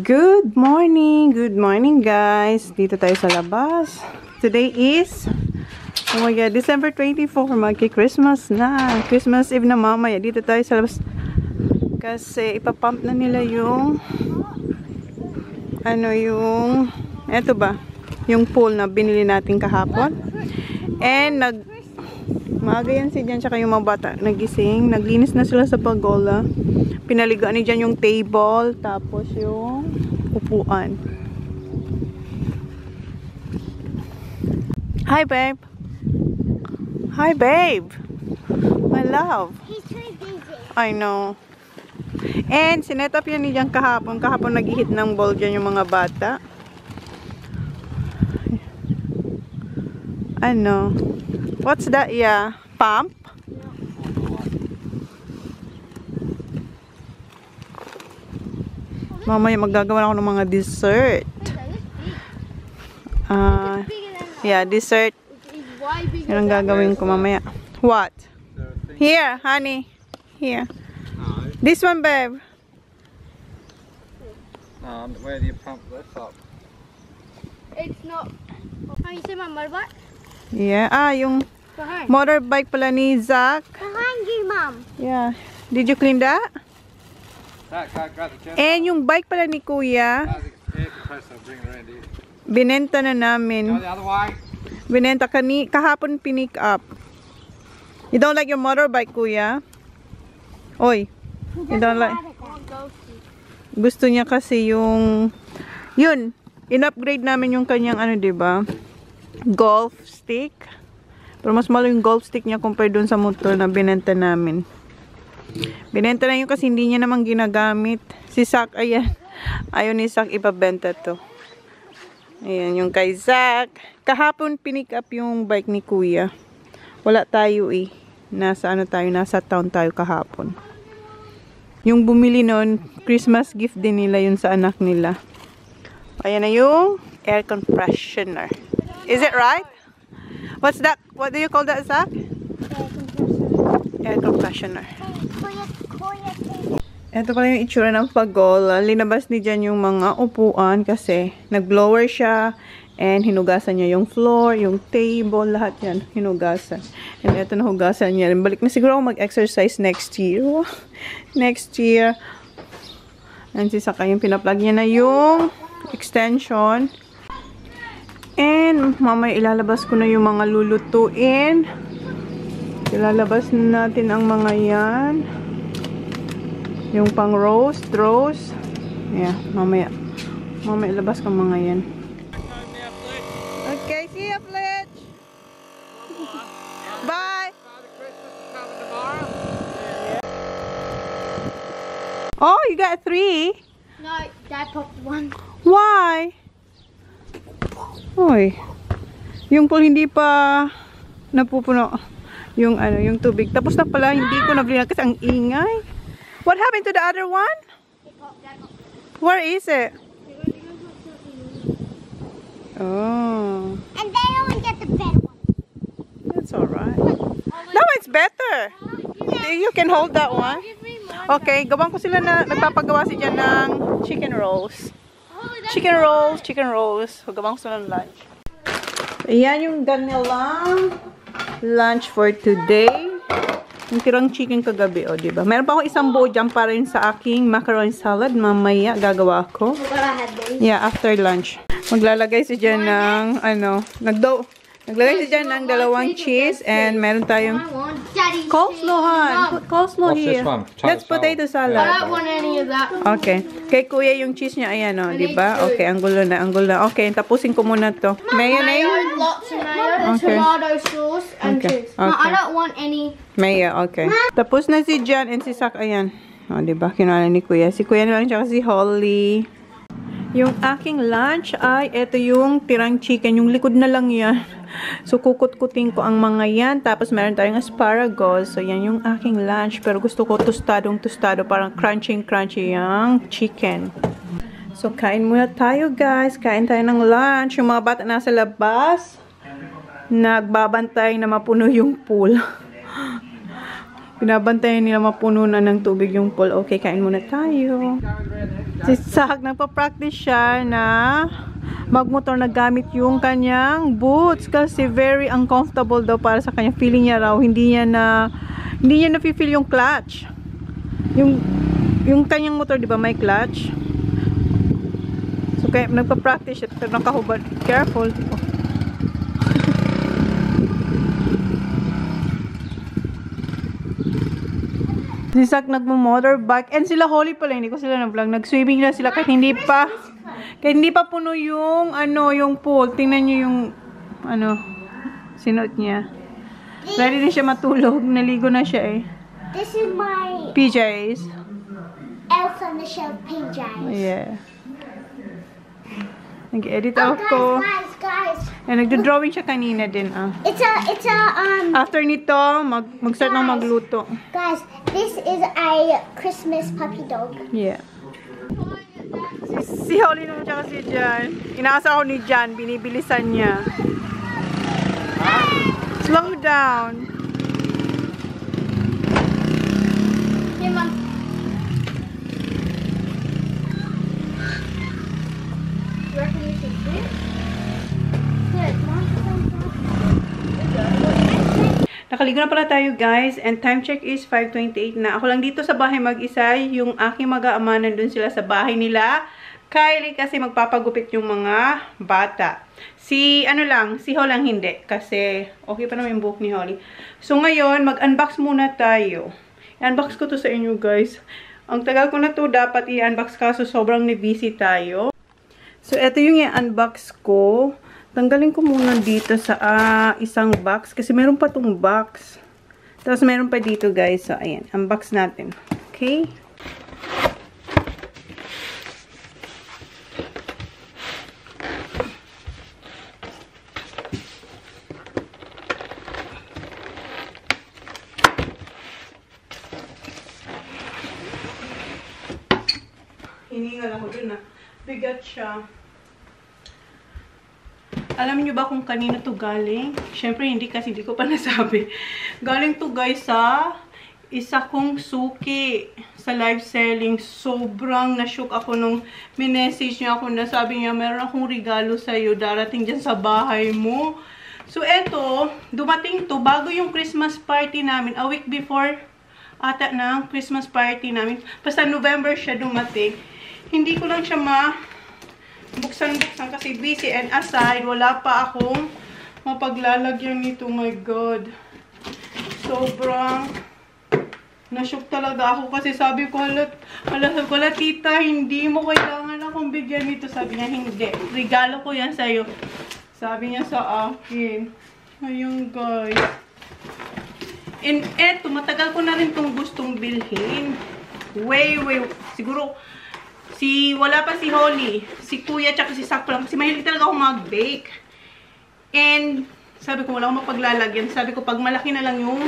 Good morning guys. Dito tayo sa labas. Today is, oh my God, December 24. Magki-Christmas na. Christmas Eve na mamaya. Dito tayo sa labas. Kasi ipapump na nila yung, eto ba? Yung pool na binili natin kahapon. And maaga yan si Jan tsaka yung mga bata nagising. Naglinis na sila sa pagola. Pinaligaan ni Jan yung table, tapos yung upuan. Hi, babe. Hi, babe. My love. He's too busy. I know. And sinet up yan ni Jan kahapon. Kahapon nag-hit ng ball dyan yung mga bata. Ano? What's that? Yeah. Pump? Mamaya maggagawa ako ng mga dessert. Yeah, dessert. Yan ang gagawin ko mamaya. What? Here, honey. Here. This one, babe. Where do you pump this up? It's not. Can you see my motorbike? Yeah. Yung Behind. motorbike pala ni Zach. Behind you, Mom. Yeah. Did you clean that? And yung bike pala ni Kuya, binenta na namin. Binenta kahapon pinick up. You don't like your motorbike, Kuya? Oy. You don't like? Gusto niya kasi yung in-upgrade namin yung kanyang diba? Golf stick. Pero mas malo yung golf stick niya compared dun sa motor na binenta namin. Binenta na yun kasi hindi niya naman ginagamit. Si Zach, ayan. Ayaw ni Zach ipabenta to. Ayan, yung kay Zach. Kahapon pinick up yung bike ni Kuya. Wala tayo eh. Nasa town tayo kahapon. Yung bumili nun, Christmas gift din nila yun sa anak nila. Ayan na yung air compressioner. Is it right? What's that? What do you call that, Zach? Air compressioner. Ito pala yung itsura ng pagola. Linabas ni Jan yung mga upuan kasi nag-blower siya and hinugasan niya yung floor, yung table, lahat yan hinugasan. And ito nahugasan niya. Balik na siguro ako mag-exercise next year. Next year. And si Saka yung pinaplug niya na yung extension. And mamaya ilalabas ko na yung mga lulutuin. Ilalabas natin ang mga yan. Yung pang roast. Yeah, mamaya ilabas ko mga yan. Okay, see ya, Fletch. Bye. Oh, you got 3? No, Dad popped one. Why? Oy. Yung pool hindi pa napupuno yung yung tubig. Tapos na pala, hindi ko nabili kasi ang ingay. What happened to the other one? Where is it? Oh. And they only get the bed one. That's alright. That one's better. You can hold that one. Okay, gawan ko sila na nagpapagawa si dyan ng chicken rolls. Chicken rolls. Gawan ko sila ng lunch. Ayan yung ganilang lunch for today. Yung tirang chicken kagabi, diba? Meron pa akong isang bowl dyan para yun sa aking macaroni salad. Mamaya gagawa ko. Yeah, after lunch. Maglalagay si dyan ng, naglagay si dyan ng 2 cheese and meron tayong coleslaw, Put coleslaw here. That's potato salad. I don't want any of that. Okay. Kay Kuya yung cheese niya, ayan diba? Okay, ang gulo na. Okay, tapusin ko muna to. Mayonnaise? Lots of mayo, tomato sauce, and cheese. No, I don't want any. Mayo, okay. Tapos na si Jan and si Sak, ayan. Diba? Kinuha ni Kuya. Si Kuya na lang tsaka si Holly. Yung aking lunch ay, ito yung tirang chicken. Yung likod na lang yan. So, kukut-kutin ko ang mga yan. Tapos, meron tayong asparagus. So, yan yung aking lunch. Pero gusto ko tostado. Parang crunchy yung chicken. So, kain muna tayo, guys. Kain tayo ng lunch. Yung mga bata nasa labas, nagbabantay na mapuno yung pool. Binabantayan nila mapuno na ng tubig yung pool. Okay, kain muna tayo. Si Sak, nagpa-practice siya na magmotor na gamit yung kanyang boots kasi very uncomfortable daw para sa kanya. Feeling niya raw, hindi niya na-feel yung clutch. Yung kanyang motor, di ba, may clutch? So, kaya nagpa-practice siya. Pero nakahubad. Careful. Si Sak nagmo-motorbike. And sila Holly pala, hindi ko sila na-vlog. Nag-swimming na sila kahit hindi pa puno yung, yung pool. Tingnan nyo yung, sinuot niya. Ready na siya matulog. Naligo na siya eh. This is my PJs. Elf on the Shelf PJs. Yeah. Nag-edit ako. Guys. And nagdo-drawing siya kanina din, It's a After nito, mag-start na magluto. Guys, this is a Christmas puppy dog. Yeah. Si Holly naman siya kasi Jan. Inaasa ako ni Jan, binibilisan niya. Slow down. Hey, Mom. You reckon you should do it? Good, Mom. Nakaligo na pala tayo guys, and time check is 5:28 na. Ako lang dito sa bahay mag-isa, yung aking mag-aama nandun sila sa bahay nila. Kylie kasi magpapagupit yung mga bata. Si Holly lang hindi, kasi okay pa naman yung buhok ni Holly. So ngayon, mag-unbox muna tayo. I-unbox ko to sa inyo guys. Ang tagal ko na to dapat i-unbox kaso sobrang busy tayo. So ito yung i-unbox ko. Tanggalin ko muna dito sa isang box. Kasi meron pa tong box. Tapos meron pa dito guys. So ayan. Unbox natin. Okay. Hiningal ako dun bigat siya. Alam niyo ba kung kanino to galing? Siyempre, hindi kasi hindi ko pa nasabi. Galing to guys sa isa kong suki sa live selling. Sobrang na-shook ako nung minessage niya ako na sabi niya, meron akong regalo sa'yo, darating dyan sa bahay mo. So, eto, dumating to bago yung Christmas party namin. A week before ata ng Christmas party namin. Basta November siya dumating. Hindi ko lang siya buksan kasi busy, and aside, wala pa akong mapaglalagyan nito. My God. Sobrang na-shock talaga ako kasi sabi ko, hala tita, hindi mo kailangan akong bigyan nito. Sabi niya, hindi. Regalo ko yan sa'yo. Sabi niya sa akin. Ayun guys. And eto, matagal ko na rin itong gustong bilhin. Siguro, wala pa si Holly, si Kuya, tsaka si Sak lang. Kasi mahilig talaga akong mag-bake. And, sabi ko, wala akong mapaglalagyan. Sabi ko, pag malaki na lang yung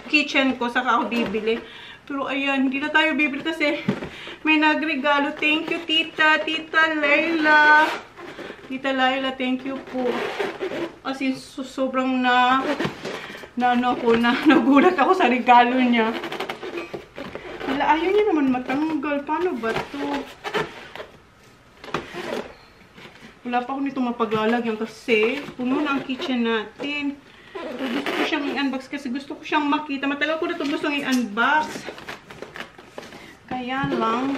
kitchen ko, saka ako bibili. Pero, ayan, hindi na tayo bibili kasi may nagregalo. Thank you, tita. Tita Layla. Tita Layla, thank you po. Kasi, sobrang nagulat ako sa regalo niya. Wala, ayaw niya naman matanggal. Paano ba to? Wala pa ako nito mapaglalagyan kasi puno na ang kitchen natin. So, gusto ko siyang i-unbox kasi gusto ko siyang makita. Matagal ko na ito gustong i-unbox. Kaya lang,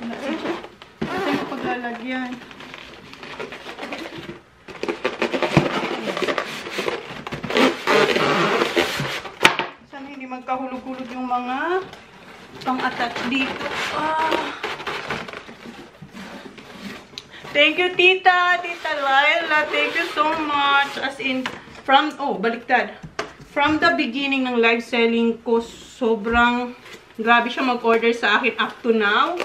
wala siya mapaglalagyan. Sana hindi magkahulog-hulog yung mga pang-attach dito. Thank you, tita. Tita Layla. Thank you so much. As in, baliktad. From the beginning ng live selling ko, sobrang grabe siya mag-order sa akin up to now.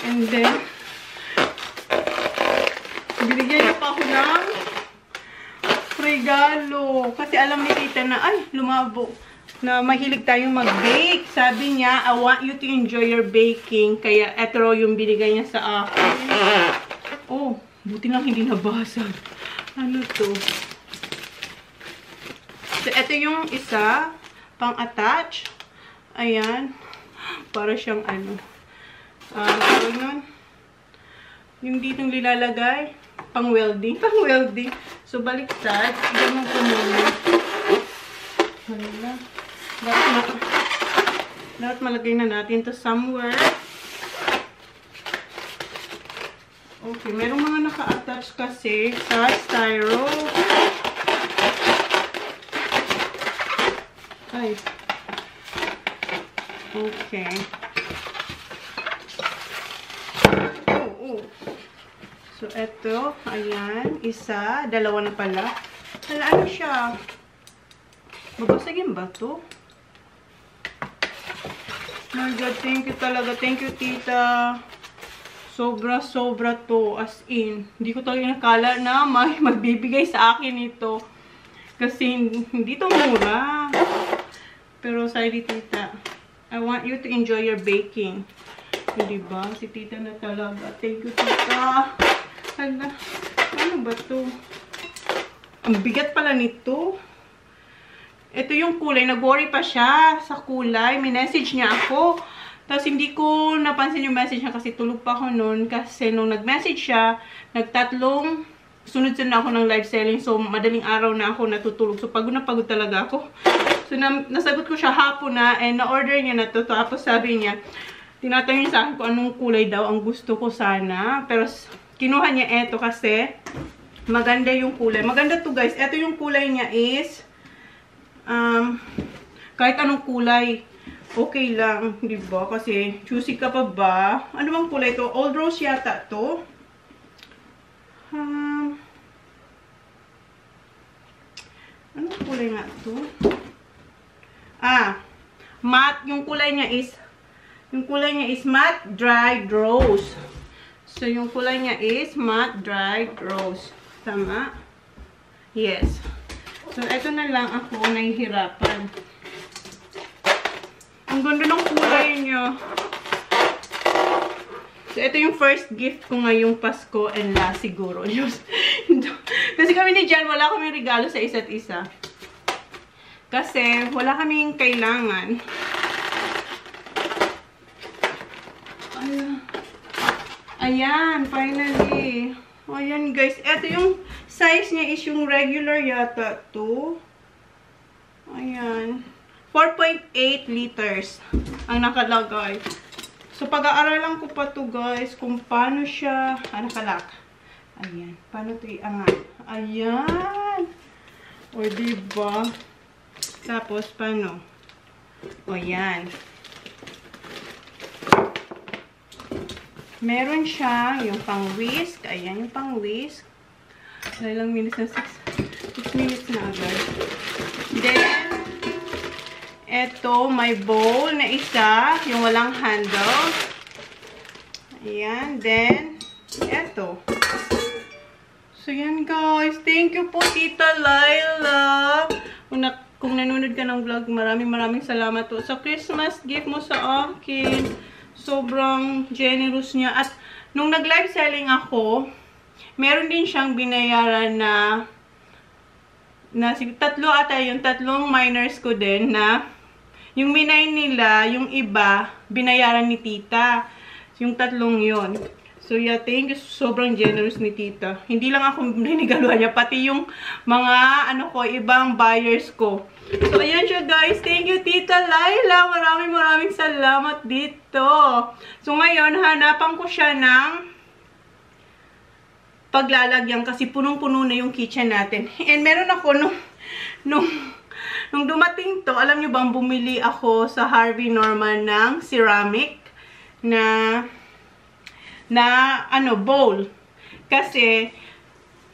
And then, binigyan niya pa ako ng regalo. Kasi alam ni tita na, lumabo. Na mahilig tayong mag-bake. Sabi niya, I want you to enjoy your baking. Kaya eto yung binigay niya sa akin. Oh, buti lang hindi nabasag. Ano to? So, eto yung isa, pang-attach. Ayan. Para siyang ano. Tawag nun. Yung ditong lilalagay. Pang-welding. Pang-welding. So, baliktad. Ganun ko muna. Hala. Dapat malagay na natin to somewhere. Okay. Merong mga naka-attach kasi sa styro. Ay. Okay. So, eto. Ayan. Isa. Dalawa na pala. Hala, ano siya? Babasagin ba to? My God, thank you talaga. Thank you, tita. Sobra-sobra to. As in. Hindi ko talaga nakala na may magbibigay sa akin ito. Kasi hindi to mura. Pero, sorry, tita. I want you to enjoy your baking. Diba? Si tita na talaga. Thank you, tita. Hala. Ano ba to? Ang bigat pala nito. Ito yung kulay. Nag-worry pa siya sa kulay. May message niya ako. Tapos hindi ko napansin yung message niya kasi tulog pa ako noon. Kasi nung nag-message siya, nagtatlong sunod-sunod na ako ng live selling. So, madaling araw na ako natutulog. So, pagod na pagod talaga ako. So, nasagot ko siya hapon na and na-order niya na to. Tapos sabi niya, tinatanong niya sa akin kung anong kulay daw ang gusto ko sana. Pero, kinuha niya eto kasi maganda yung kulay. Maganda to guys. Eto yung kulay niya is kahit anong kulay okay lang, di ba? Kasi choosy ka pa ba? Ano bang kulay to? Old rose yata to. Anong kulay nga to? Matte. Yung kulay niya is matte dried rose. So, yung kulay niya is matte dried rose. Tama? Yes. So, eto na lang ako nahihirapan. Ang ganda ng kulay niya. So, ito yung first gift ko ngayong Pasko and last siguro. Kasi kami ni Jan, wala kaming regalo sa isa't isa. Kasi, wala kaming kailangan. Ayan, finally. Ayan, guys. Ito yung size niya is yung regular yata to. Ayan. 4.8 liters ang nakalagay. So, pag-aaralan ko pa to guys, kung paano siya, nakalak. Ayan. Paano ito iangat? Ayan. O, diba? Tapos, paano? O, yan. Meron siya yung pang-whisk. Ayan yung pang-whisk. Ilang minutes na? 6 minutes na agad. Then, eto, may bowl na isa. Yung walang handle. Ayan. Then, eto. So, yan guys. Thank you po, Tita Laila. Kung nanonood ka ng vlog, maraming salamat po sa Christmas gift mo sa akin. Sobrang generous niya. At nung nag-live selling ako, meron din siyang binayaran na tatlo ata yung tatlong minors ko din na yung minay nila, yung iba, binayaran ni tita. Yung tatlong yon. So yeah, thank you. Sobrang generous ni tita. Hindi lang ako rinigaluhan niya, pati yung mga ibang buyers ko. So, ayan siya guys. Thank you, Tita Laila. Maraming salamat dito. So, ngayon, hanapan ko siya ng paglalagyan kasi punong-puno na yung kitchen natin. And meron ako nung dumating to, alam nyo bang bumili ako sa Harvey Norman ng ceramic na bowl. Kasi,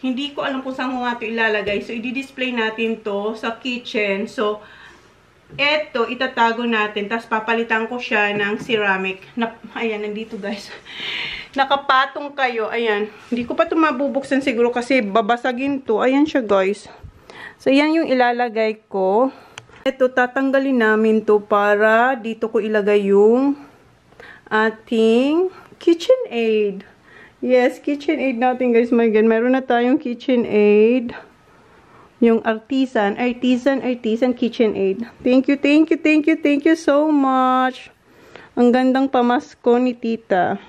hindi ko alam kung saan ko nga ito ilalagay. So, i-display natin to sa kitchen. So, eto, itatago natin. Tapos, papalitan ko siya ng ceramic. Ayan, nandito guys. Nakapatong kayo. Ayan. Hindi ko pa ito mabubuksan siguro kasi babasagin to. Ayan siya guys. So, yan yung ilalagay ko. Eto, tatanggalin namin to para dito ko ilagay yung ating KitchenAid. Yes, KitchenAid natin guys. My God, meron na tayong KitchenAid. Yung artisan KitchenAid. Thank you so much. Ang gandang pamasko ni Tita.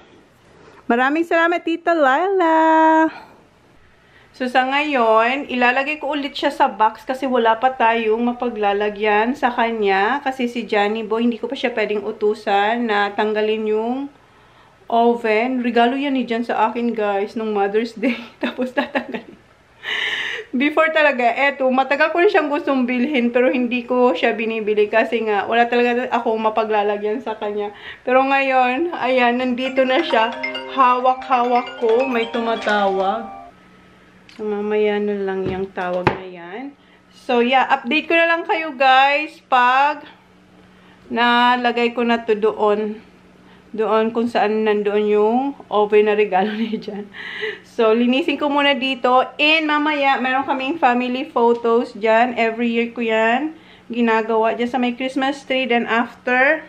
Maraming salamat, Tita Laila. So, sa ngayon, ilalagay ko ulit siya sa box kasi wala pa tayong mapaglalagyan sa kanya. Kasi si Johnny Boy, hindi ko pa siya pwedeng utusan na tanggalin yung oven. Regalo yan ni Jan sa akin, guys, nung Mother's Day. Tapos tatanggalin. Before talaga, eto, matagal ko na siyang gustong bilhin pero hindi ko siya binibili kasi nga, wala talaga ako mapaglalagyan sa kanya. Pero ngayon, ayan, nandito na siya. Hawak-hawak ko, may tumatawag. So, mamaya na lang yung tawag na yan. So, yeah, update ko na lang kayo guys pag nalagay ko na to doon. Doon kung saan nandoon yung oven na regalo niya dyan. So, linisin ko muna dito. And mamaya, meron kaming family photos dyan. Every year ko yan ginagawa dyan sa may Christmas tree. Then after,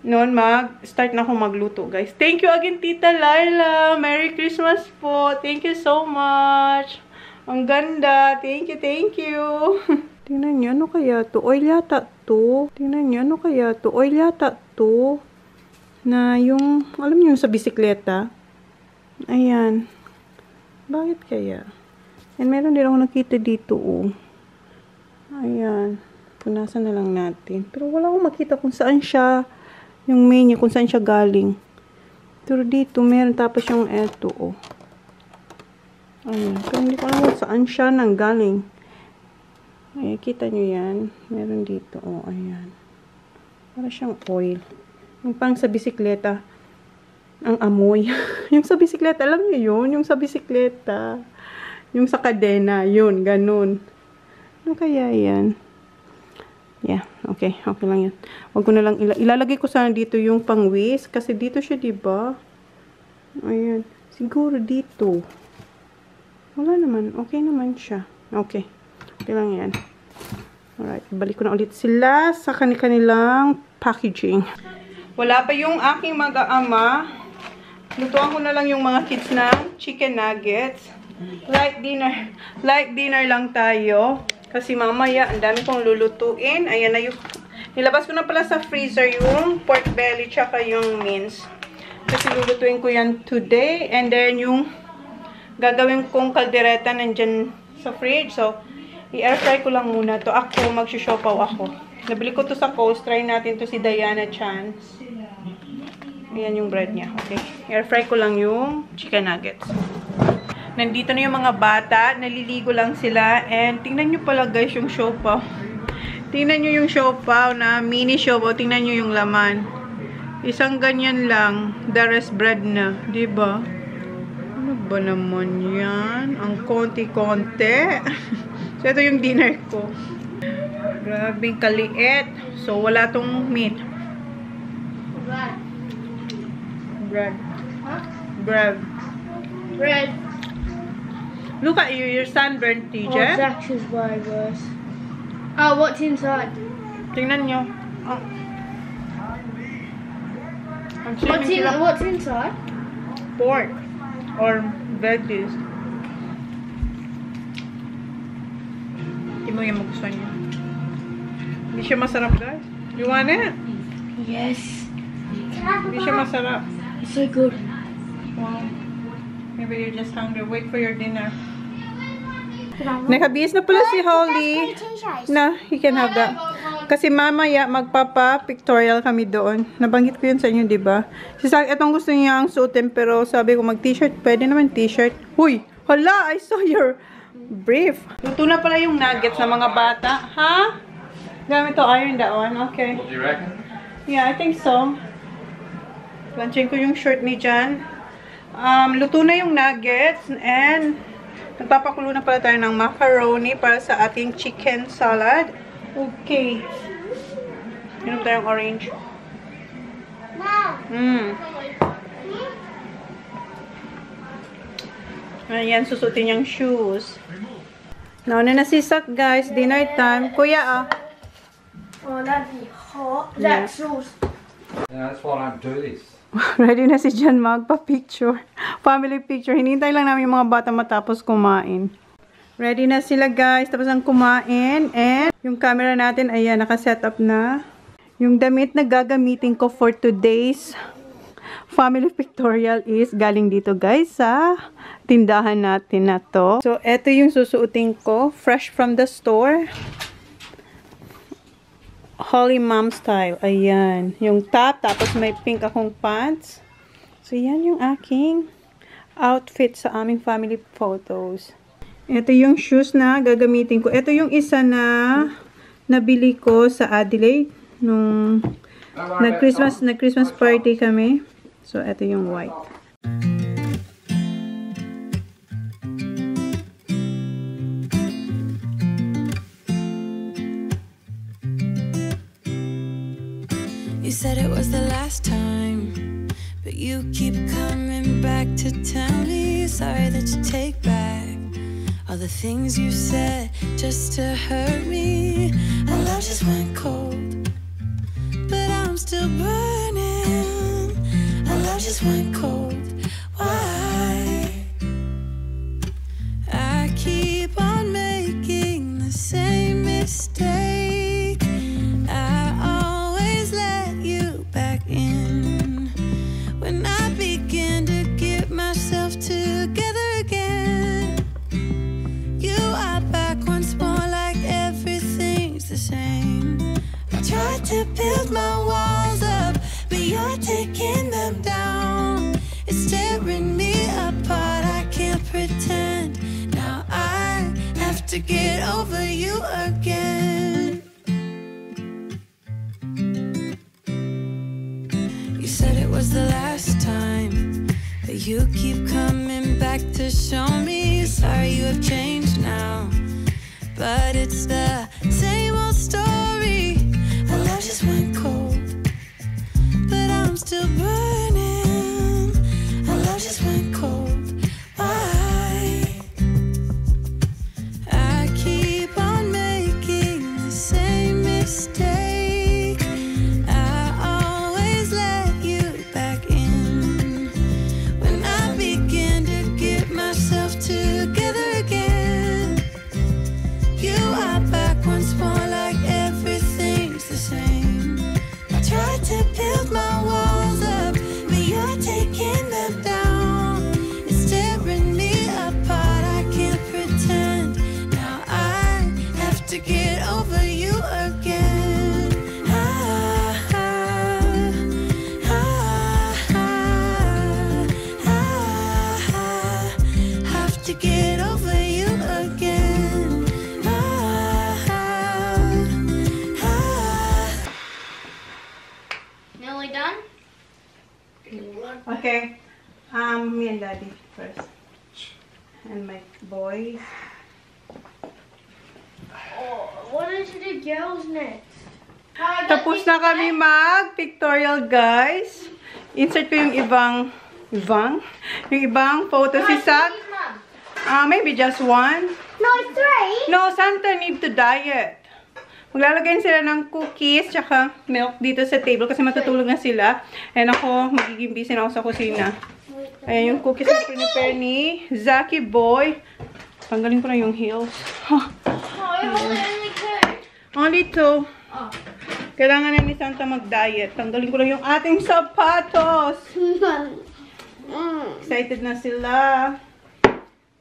noon start na ako magluto, guys. Thank you again, Tita Laila. Merry Christmas po. Thank you so much. Ang ganda. Thank you, thank you. Tingnan niyo, ano kaya to? Oil yata to. Tingnan niyo, ano kaya to? Oil yata to. Na yung, alam niyo yung sa bisikleta. Ayan. Bakit kaya? And meron din ako nakita dito, oh. Ayan. Punasan na lang natin. Pero wala akong makita kung saan siya, yung menu, kung saan siya galing. Pero dito, meron tapos yung eto, oh. Ayan. Pero hindi ko alam kung saan siya nang galing. Ayan, kita nyo yan. Meron dito, oh. Ayan. Para siyang oil. Yung pang sa bisikleta. Ang amoy. Yung sa bisikleta, alam niyo yun? Yung sa bisikleta. Yung sa kadena. Yun, ganun. Ano kaya yan? Yeah, okay. Okay lang yan. Huwag ko na lang ilalagay ko sana dito yung pang whisk. Kasi dito siya, diba? Ayan. Siguro dito. Wala naman. Okay naman siya. Okay. Okay lang yan. Alright. Balik ko na ulit sila sa kanilang packaging. Wala pa yung aking mag-aama. Lutuan ko na lang yung mga kids ng chicken nuggets. Light dinner lang tayo. Kasi mamaya, ang dami kong lulutuin. Ayan na yung... Nilabas ko na pala sa freezer yung pork belly tsaka yung mince. Kasi lulutuin ko yan today. And then yung gagawin kong kaldereta nandyan sa fridge. So, i-air fry ko lang muna to. Ako, magsisiopaw ako. Nabili ko to sa Coast. Try natin to si Diana Chan. Ayan yung bread niya. Okay. Air fry ko lang yung chicken nuggets. Nandito na yung mga bata. Naliligo lang sila. And tingnan nyo pala guys yung siopaw. Tingnan nyo yung siopaw na mini siopaw. Tingnan nyo yung laman. Isang ganyan lang. The rest bread na. Diba? Ano ba naman yan? Ang konti-konti. So ito yung dinner ko. Grabing kaliit. So wala tong meat. Bread. Huh? Bread. Bread. Look at you, you're sunburned, TJ. Oh, that's just why it was. Oh, what's inside? Tingnan nyo. Oh. What's inside? Pork. Or veggies. Hindi mo yung magustuhan niya. Hindi siya masarap, guys. You want it? Yes. Hindi siya masarap. It's so good. Wow. Maybe you're just hungry. Wait for your dinner. Nakabihis na pala si Holly. Na, he can have that. Kasi mamaya, magpapa-pictorial kami doon. Nabanggit ko yun sa inyo, diba? Si Sal, itong gusto niya ang suotin, pero sabi ko mag-t-shirt. Pwede naman t-shirt. Huy! Hala! I saw your brief. Luto na pala yung nuggets ng mga bata. Ha? Gamit to iron that one. Okay. What do you reckon? Yeah, I think so. Planchain ko yung shirt ni Jan. Luto na yung nuggets and nagpapakulo na pala tayo ng macaroni para sa ating chicken salad. Okay. Inom tayong orange. Ayan, susutin yung shoes. Nauna na si Sak, guys. Dinner time. Kuya, Oh, that'd be hot. Yeah. That's sauce. Yeah, that's why I don't do this. ready na si Jan magpa-picture. Family picture. Hinintay lang namin yung mga bata matapos kumain. Ready na sila guys. Tapos ang kumain. And yung camera natin, ayan, naka-set up na. Yung damit na gagamitin ko for today's family pictorial is galing dito guys sa tindahan natin na to. So, eto yung susuotin ko. Fresh from the store. Holy Mom style. Ayan. Yung top, tapos may pink akong pants. So, yan yung aking outfit sa aming family photos. Ito yung shoes na gagamitin ko. Ito yung isa na nabili ko sa Adelaide nung nag-Christmas party kami. So, ito yung white. You said it was the last time, but you keep coming back to tell me sorry that you take back all the things you said just to hurt me. Our love just went cold, but I'm still burning. Our love just went cold. Why? I keep on making the same mistake. I always let you back in when I begin to get myself together again. You are back once more like everything's the same. I tried to build my walls up, but you're taking them down. It's tearing me apart, I can't pretend. Now I have to get over you again. You said it was the last time, but you keep coming back to show me sorry you have changed now. But it's the same old story. Our love just went cold, but I'm still burning. Our love just went cold. Why? I keep on making the same mistake. I always let you back in when I begin to get myself together again. You are back once more like everything's the same. I tried to build my walls up, but you're taking them down. It's tearing me apart, I can't pretend. Now I have to get over you again. Have to get over you again. Nearly done? Okay. Me and Daddy first. And my boys. Oh, what did you do girls next? Tapos na kami mag-pictorial, guys. Insert ko yung ibang photo si Sak. Maybe just one. No, 3. No, Santa need to diet. Maglalagay sila ng cookies tsaka milk dito sa table kasi matutulog na sila. And ako, magiging busy na ako sa kusina. Ayan yung cookies na prepare ni Zaki Boy. Tanggalin ko na yung heels. Oh, only 2. Only 2. Oh. Kailangan na ni Santa mag-diet. Tanggalin ko na yung ating sapatos. Excited na sila.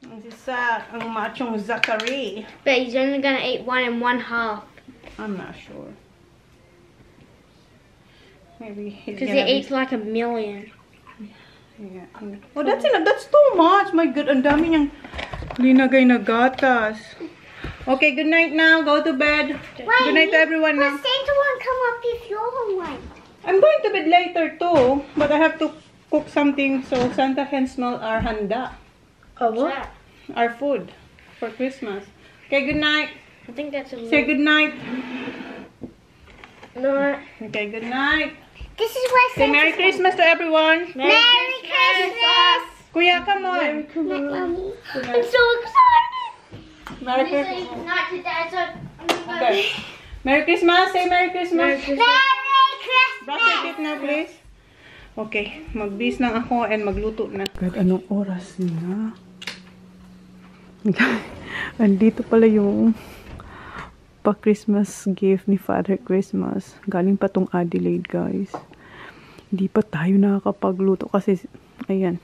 Ang sisa, ang machong Zachary. But he's only gonna eat 1 and 1/2. I'm not sure. Maybe he's Because gonna he eats like 1 million. Yeah. Oh, that's enough. That's too much. My God, ang dami niyang linagay na gatas. Okay, good night now. Go to bed. Good night to everyone now. Santa won't come up if you're awake. I'm going to bed later too, but I have to cook something so Santa can smell our handa. What? Our food for Christmas. Okay, good night. I think that's a Say good night. No. Okay, good night. This is where Say Merry Christmas to everyone. Merry Christmas! Kuya, come on. Mommy. I'm so excited! Merry Christmas. Not today, so I'm gonna go. Okay. Merry Christmas. Say Merry Christmas. Merry Christmas! Brush your teeth now, please. Okay, magbis lang ako and magluto na. God, anong oras na? Andito pala yung pa-Christmas gift ni Father Christmas. Galing pa tong Adelaide, guys. Hindi pa tayo nakakapagluto kasi, ayan,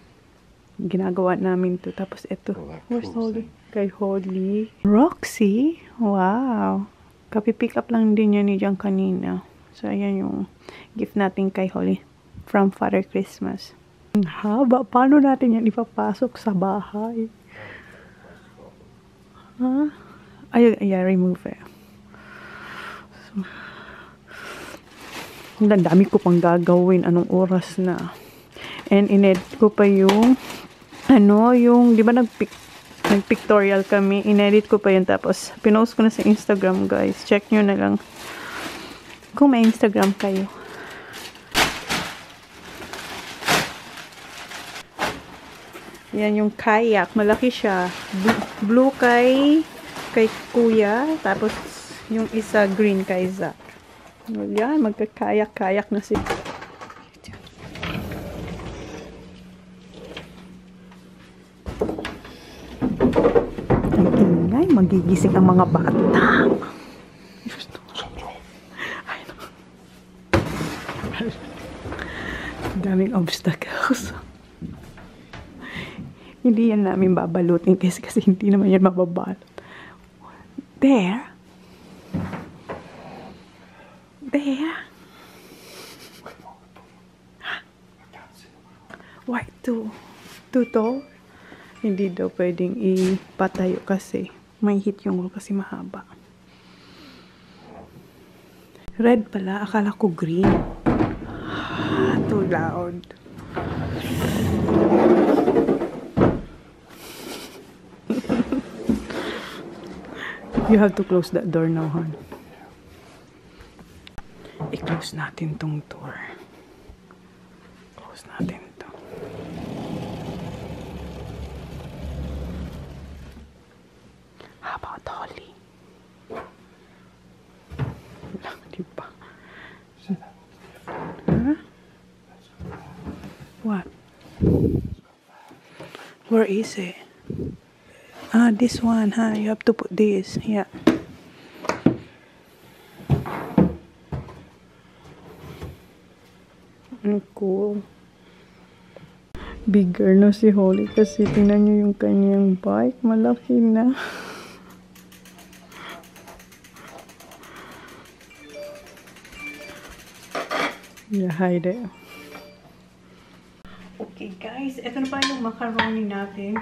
ginagawa namin to. Tapos ito, where's Holly? Kay Holly. Roxy? Wow! Kapipick up lang din yan ni Jan kanina. So, ayan yung gift natin kay Holly from Father Christmas. Ang haba. Paano natin yan ipapasok sa bahay? Huh? Ay, remove it. So, ang dami ko pang gagawin. Anong oras na? And inedit ko pa yung yung, di ba nag-pictorial kami, inedit ko pa yun, tapos pinost ko na sa Instagram, guys. Check nyo na lang kung may Instagram kayo. Yan yung kayak, malaki siya. Blue kay kuya, tapos yung isa green kay Zach. Yan, magkakayak-kayak na sila. Ay, magigising ang mga bata. Daming obstacles. Hindi yan namin babalutin kasi hindi naman yan mababalot. There. Why too tall? Hindi daw pwedeng ipatayo kasi may hit yung wall kasi mahaba. Red pala, akala ko green. Too loud. You have to close that door now, hon. I-close natin tong door. Close natin to. How about Holly? Di ba? Huh? What? Where is it? Ah, this one, huh? You have to put this. Yeah. Cool. Bigger na si Holly kasi tingnan nyo yung kanyang bike. Malaki na. Yeah, hide it. Okay guys, ito na pa yung macaroni natin.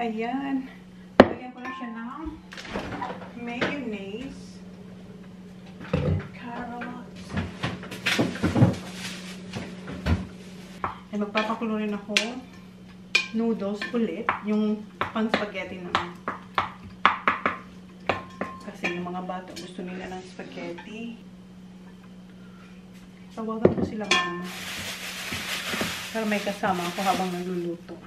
Ayan. Lagyan ko na siya ng mayonnaise and carrots. And magpapakulo rin ako noodles ulit. Yung pang spaghetti naman. Kasi yung mga bata gusto nila ng spaghetti. Tawagan ko sila mama. Para may kasama ako habang nagluluto.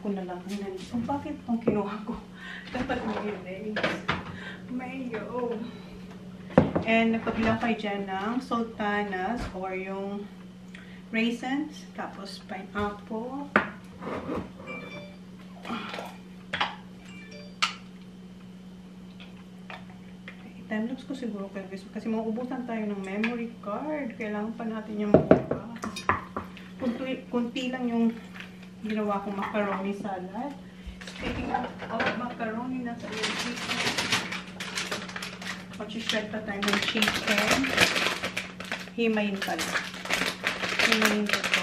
Na lang ang nanis. Oh, bakit itong kinuha ko? Dapat mayonnaise. Mayo. And nagpabilang kayo dyan ng sultanas or yung raisins. Tapos pineapple. Time-lapse ko siguro kayo guys. Kasi mauubusan tayo ng memory card. Kailangan pa natin yung bukas. Kunti lang yung ginawa kong macaroni salad. Speaking of macaroni, nasa yung chicken. Mag-shred pa tayo ng chicken. Himayin pala. Himayin ko ito.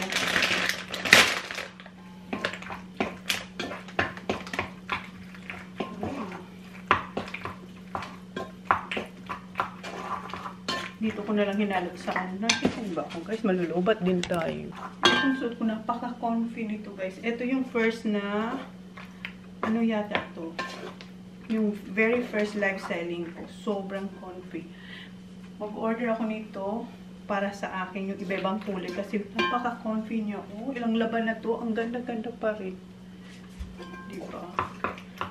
Dito ko na lang hinalot sa ano. Nakikita ba ako guys? Malulubat din tayo. Itong suot ko, napaka-comfy nito guys. Ito yung first na, ano yata to? Yung very first live selling ko. Sobrang comfy. Mag-order ako nito para sa akin yung iba-ibang kulay. Kasi napaka-comfy niya. Oh, ilang laban na to. Ang ganda-ganda pa rin. Diba?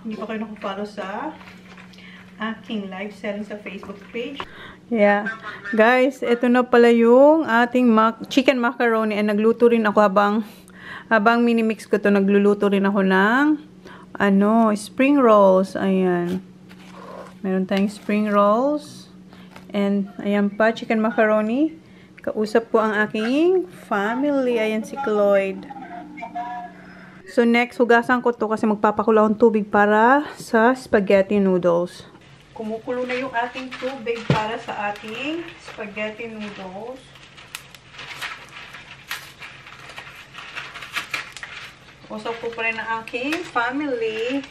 Hindi pa kayo nakapalo sa aking live selling sa Facebook page. Yeah. Guys, ito na pala yung ating chicken macaroni. And nagluto rin ako habang minimix ko to, nagluluto rin ako ng spring rolls. Ayan. Meron tayong spring rolls. And, ayan pa, chicken macaroni. Kausap ko ang aking family. Ayan si Cloyd. So, next, hugasan ko to kasi magpapakulo akong tubig para sa spaghetti noodles. Kumukulo na yung ating tubig para sa ating spaghetti noodles. Usap ko pa rin ang aking family.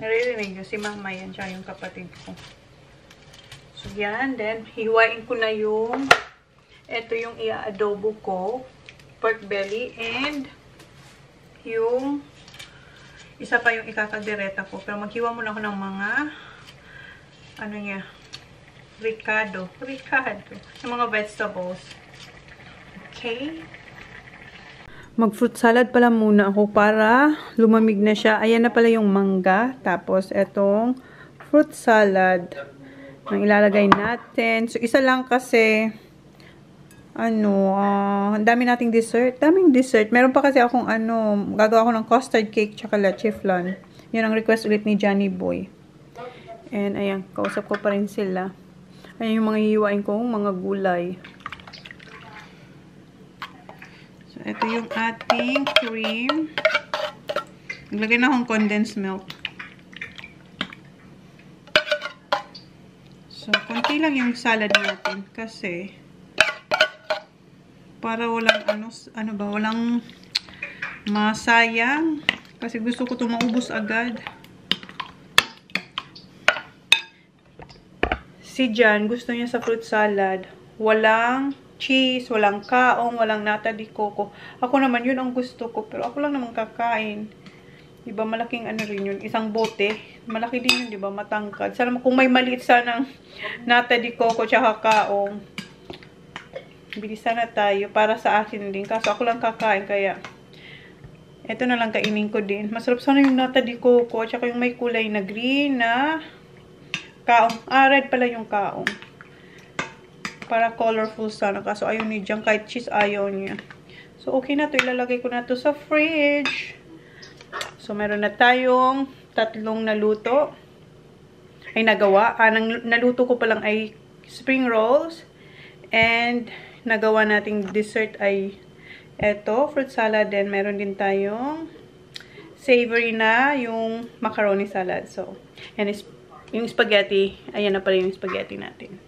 Naririnig nyo si mama yan, siya yung kapatid ko. So, yan. Then, hiwain ko na yung ito yung i-adobo ko. Pork belly and yung isa pa yung ikakadireta ko. Pero maghiwa muna ako ng mga Regalo. Yung mga vegetables. Okay. Mag-fruit salad pala muna ako para lumamig na siya. Ayan na pala yung mangga. Tapos, etong fruit salad ang ilalagay natin. So, isa lang kasi ang dami nating dessert. Daming dessert. Meron pa kasi akong gagawa ko ng custard cake tsaka leche flan. Yun ang request ulit ni Johnny Boy. And, ayan, kausap ko pa rin sila. Ayan yung mga hihiwain kong mga gulay. So, ito yung ating cream. Naglagay na akong condensed milk. So, konti lang yung salad natin kasi para walang walang masayang kasi gusto ko ito maubos agad. Si Jan, gusto niya sa fruit salad walang cheese, walang kaong, walang nata de coco. Ako naman yun ang gusto ko, pero ako lang naman kakain. Diba malaking rin yun, isang bote. Malaki din yun, diba, matangkad. Sana kung may maliit sanang nata de coco tsaka kaong. Bilisan na tayo para sa akin din. Kaso ako lang kakain kaya eto na lang kainin ko din. Masarap sana yung nata de coco at saka yung may kulay na green na kaong. Red pala yung kaong. Para colorful sana. Kaso ayaw ni Jang kahit cheese ayaw niya. So okay na to. Ilalagay ko na to sa fridge. So meron na tayong 3 naluto. Ay nagawa. Naluto ko pa lang ay spring rolls. And nagawa nating dessert ay eto, fruit salad. Then, meron din tayong savory na yung macaroni salad. So, and yung spaghetti, ayan na pala yung spaghetti natin.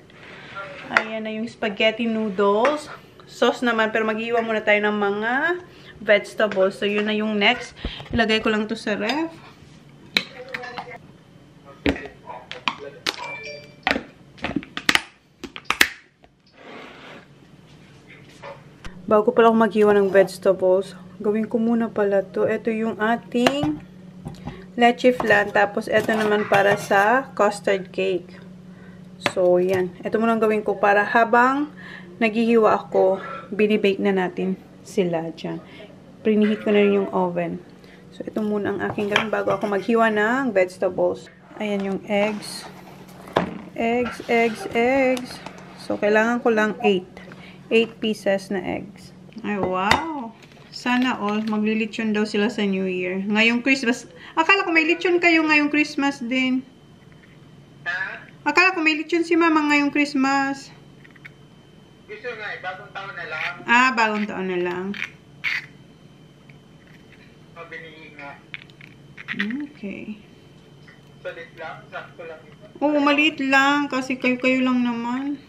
Ayan na yung spaghetti noodles. Sauce naman, pero mag-iwan muna tayo ng mga vegetables. So, yun na yung next. Ilagay ko lang to sa ref. Bago pala ako maghiwa ng vegetables, gawin ko muna pala to. Ito yung ating leche flan. Tapos, ito naman para sa custard cake. So, yan. Ito muna ang gawin ko para habang naghihiwa ako, binibake na natin sila dyan. Prinihit ko na rin yung oven. So, ito muna ang aking gawin bago ako maghiwa ng vegetables. Ayan yung eggs. Eggs. So, kailangan ko lang 8 pieces na eggs. Ay, wow! Sana all, maglilitsyon daw sila sa New Year. Ngayong Christmas. Akala ko may litsyon kayo ngayong Christmas din. Akala ko may litsyon si Mama ngayong Christmas. Gusto nga, bagong taon na lang. Ah, bagong taon na lang. Mabili nga. Okay. Salit lang, sakto lang ito. Oo, maliit lang. Kasi kayo lang naman.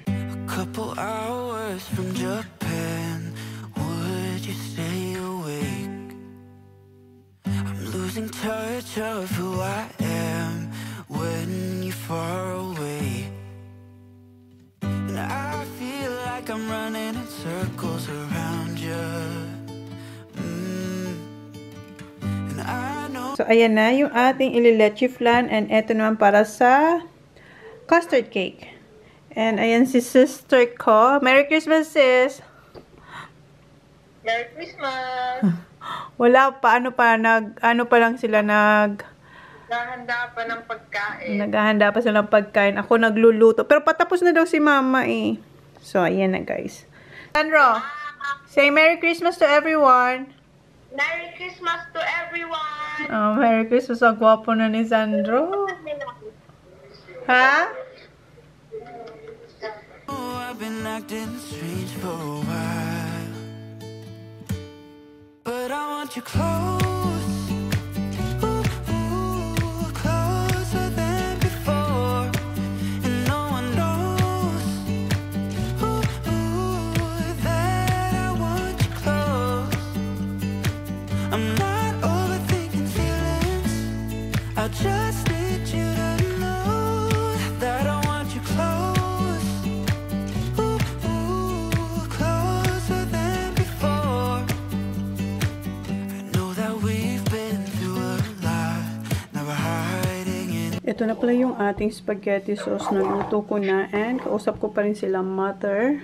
A couple hours from Japan, would you stay awake? I'm losing touch of who I am when you're far away. And I feel like I'm running in circles around you. And I know. So, ayan na yung ating ilileche flan. And eto naman para sa custard cake. And ayan si sister ko. Merry Christmas, sis! Merry Christmas! Wala pa, ano pa lang sila Naghahanda pa ng pagkain. naghahanda pa sila ng pagkain. Ako nagluluto. Pero patapos na daw si mama eh. So, ayan na guys. Sandro, say Merry Christmas to everyone. Merry Christmas to everyone! Oh, Merry Christmas. Ang gwapo na ni Sandro. Ha? Oh, I've been acting strange for a while, but I want you close, ooh, closer than before, and no one knows, ooh, that I want you close. I'm not overthinking feelings, I just need you to know that I want you close. Ito na pala yung ating spaghetti sauce. Naluto ko na and kausap ko pa rin sila mother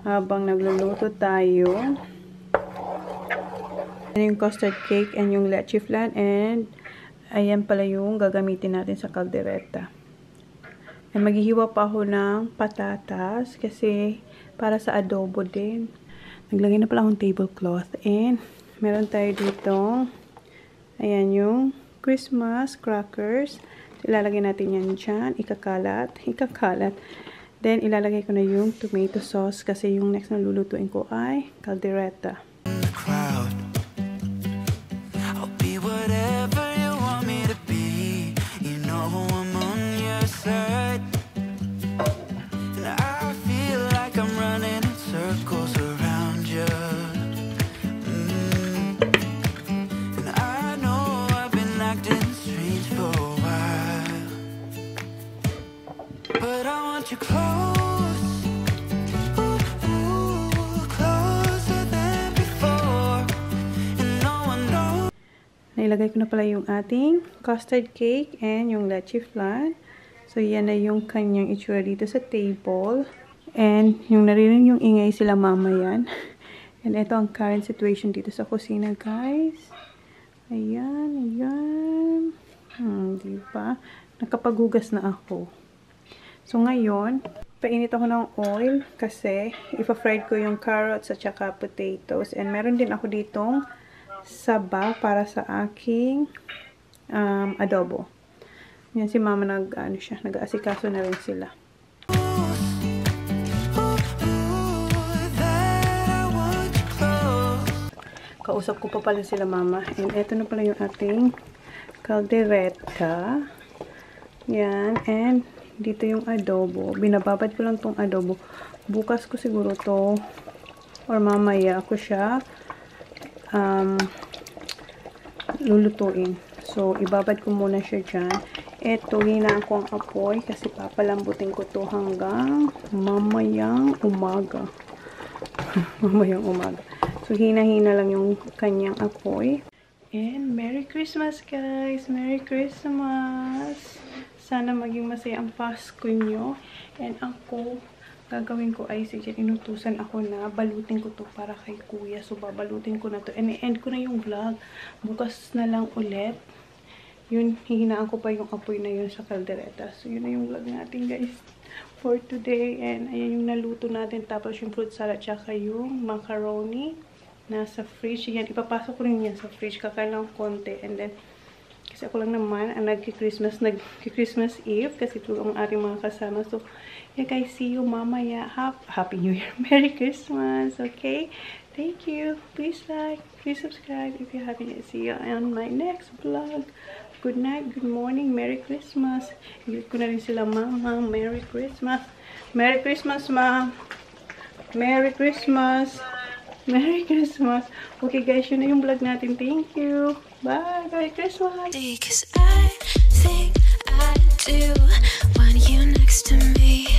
habang nagluluto tayo. Yung custard cake and yung leche flan and ayan pala yung gagamitin natin sa kaldereta. And maghihiwa pa ako ng patatas kasi para sa adobo din. Naglagay na pala akong tablecloth and meron tayo dito ayan yung Christmas crackers. Ilalagay natin yan dyan. Ikakalat. Then, ilalagay ko na yung tomato sauce kasi yung next na lulutuin ko ay caldereta. I'll be whatever you want me to be. You know I'm on your side. And I feel like I'm running in circles around you. And I know I've been acting strange for a while, but I want you close, ooh, closer than before, and no one knows. Nailagay ko na pala yung ating custard cake and yung leche flan. So, yan na yung kanyang itsura dito sa table. And yung narinig yung ingay sila mama yan. And ito ang current situation dito sa kusina, guys. Ayan. Diba? Nakapaghugas na ako. So, ngayon, painit ako ng oil kasi ipa-fried ko yung carrots at saka potatoes. And meron din ako ditong saba para sa aking adobo. Yan si mama nag-aasikaso na rin sila. Kausap ko pa pala sila mama. And eto na pala yung ating caldereta. Yan. And dito yung adobo. Binababad ko lang tong adobo. Bukas ko siguro to or mamaya ako siya lulutuin. So, ibabad ko muna siya dyan. Eto, hinaan ko ang apoy kasi papalambutin ko to hanggang mamayang umaga. Mamayang umaga. So, hina-hina lang yung kanyang apoy. And, Merry Christmas, guys! Merry Christmas! Sana maging masaya ang Pasko nyo. And ako, gagawin ko ay inutusan ako na balutin ko to para kay kuya. So, babalutin ko na to. And, i-end ko na yung vlog. Bukas na lang ulit. Yun, hihinaan ko pa yung apoy na yun sa kaldereta. So, yun na yung vlog natin, guys, for today. And, ayan yung naluto natin. Tapos, yung fruit salad, tsaka yung macaroni nasa fridge. Yan, ipapasok ko rin yan sa fridge. Kakain lang konti. And then, kasi ako lang naman ang nagki-Christmas Eve. Kasi ito ang ating mga kasama. So, yeah, guys, see you mamaya. Happy New Year. Merry Christmas. Okay? Thank you. Please like, please subscribe if you haven't yet. See you on my next vlog. Good night, good morning, Merry Christmas. Higit ko na rin sila, mama. Merry Christmas. Merry Christmas, ma. Merry Christmas. Merry Christmas. Okay, guys, yun na yung vlog natin. Thank you. Bye. Merry Christmas. Because I think I do want you next to me.